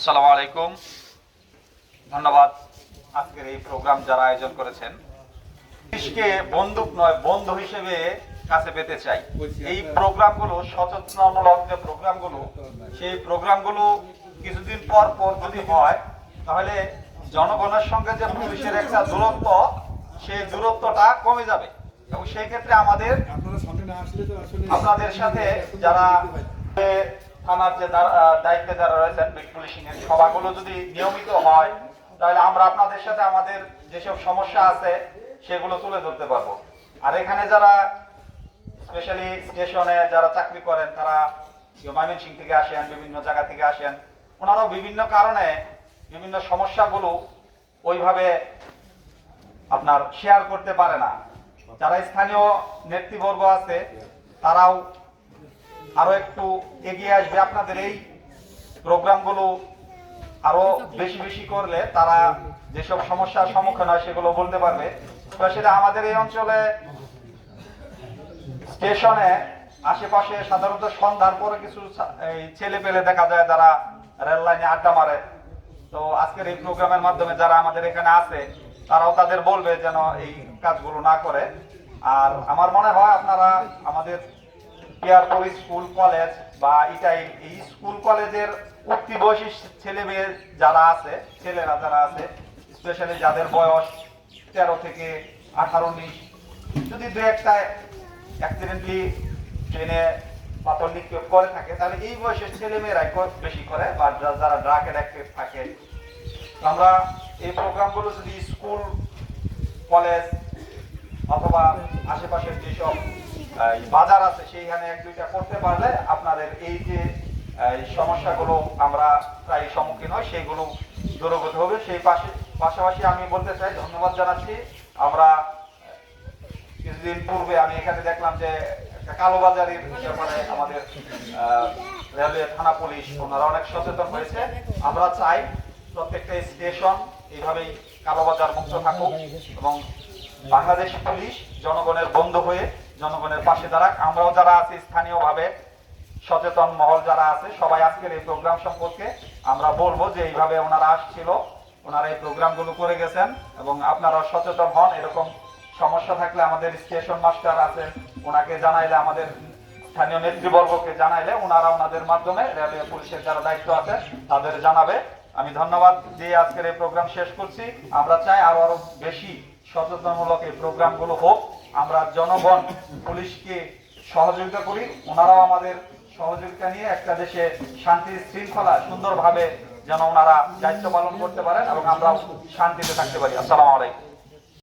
আসসালামু আলাইকুম। ধন্যবাদ আজকের এই প্রোগ্রাম যারা আয়োজন করেছেন। পুলিশকে বন্দুক নয় বন্ধু হিসেবে কাছে পেতে চাই। এই প্রোগ্রামগুলো সচেতনতামূলক যে প্রোগ্রামগুলো, সেই প্রোগ্রামগুলো কিছুদিন পর পর যদি হয় তাহলে জনগণের সঙ্গে যে পুলিশের একটা দূরত্ব, সেই দূরত্বটা কমে যাবে। এবং সেই ক্ষেত্রে আমাদের আপনাদের সাথে যারা থানার যে দায়িত্বে যারা রয়েছেন পুলিশিং এর সভাগুলো যদি নিয়মিত হয় তাহলে আমরা আপনাদের সাথে আমাদের যেসব সমস্যা আছে সেগুলো তুলে ধরতে পারবো। আর এখানে যারা স্পেশালি স্টেশনে যারা চাকরি করেন, তারা ময়মনসিংহ থেকে আসেন, বিভিন্ন জায়গা থেকে আসেন, ওনারাও বিভিন্ন কারণে বিভিন্ন সমস্যাগুলো ওইভাবে আপনার শেয়ার করতে পারে না। যারা স্থানীয় নেতৃবর্গ আছে তারাও আরো একটু এগিয়ে আসবে। আপনাদের এই প্রোগ্রামগুলো আরো বেশি বেশি করলে তারা যেসব সমস্যার সম্মুখীন হয় সেগুলো বলতে পারবে। স্পেশালি আমাদের এই অঞ্চলে স্টেশনে আশেপাশে সাধারণত সন্ধ্যার পরে কিছু ছেলে পেলে দেখা যায় যারা রেল লাইনে আড্ডা মারে। তো আজকের এই প্রোগ্রামের মাধ্যমে যারা আমাদের এখানে আছে তারাও তাদের বলবে যেন এই কাজগুলো না করে। আর আমার মনে হয় আপনারা আমাদের পিয়ারপুর স্কুল কলেজ বা ইটাই এই স্কুল কলেজের উঠতি বয়সী ছেলে মেয়ে যারা আছে, ছেলেরা যারা আছে, স্পেশালি যাদের বয়স 13 থেকে 18-19, যদি দু একটা অ্যাক্সিডেন্টলি ট্রেনে পাথর নিক্ষেপ করে থাকে তাহলে এই বয়সের ছেলে মেয়েরাই বেশি করে, বা যারা ড্রাগ অ্যাডিক্টেড থাকে। আমরা এই প্রোগ্রামগুলো যদি স্কুল কলেজ অথবা আশেপাশের যেসব বাজার আছে সেইখানে এক দুইটা করতে পারলে আপনাদের এই যে সমস্যাগুলো আমরা প্রায় সম্মুখীন হই সেগুলো দূরগত হবে। সেই পাশাপাশি আমি বলতে চাই, ধন্যবাদ জানাচ্ছি। আমরা কিছুদিন পূর্বে আমি এখানে দেখলাম যে একটা কালোবাজারির ব্যাপারে আমাদের রেলওয়ে থানা পুলিশ ওনারা অনেক সচেতন হয়েছে। আমরা চাই প্রত্যেকটা স্টেশন এইভাবেই কালোবাজার মুক্ত থাকুক এবং বাংলাদেশ পুলিশ জনগণের বন্ধু হয়ে জনগণের পাশে দাঁড়াক। আমরাও যারা আছি স্থানীয়ভাবে সচেতন মহল যারা আছে সবাই আজকের এই প্রোগ্রাম সম্পর্কে আমরা বলবো যে এইভাবে ওনারা আসছিল, ওনারা এই প্রোগ্রামগুলো করে গেছেন এবং আপনারা সচেতন হন। এরকম সমস্যা থাকলে আমাদের স্টেশন মাস্টার আছেন, ওনাকে জানাইলে, আমাদের স্থানীয় নেতৃবর্গকে জানাইলে ওনারা ওনাদের মাধ্যমে রেলওয়ে পুলিশের যারা দায়িত্ব আছে তাদের জানাবে। আমি ধন্যবাদ দিয়ে আজকের এই প্রোগ্রাম শেষ করছি। আমরা চাই আরো বেশি সচেতনমূলক এই প্রোগ্রামগুলো হোক। আমরা জনগণ পুলিশকে সহযোগিতা করি, ওনারাও আমাদের সহযোগিতা নিয়ে একটা দেশে শান্তি শৃঙ্খলা সুন্দরভাবে যেন ওনারা দায়িত্ব পালন করতে পারেন এবং আমরাও শান্তিতে থাকতে পারি। আসসালামু আলাইকুম।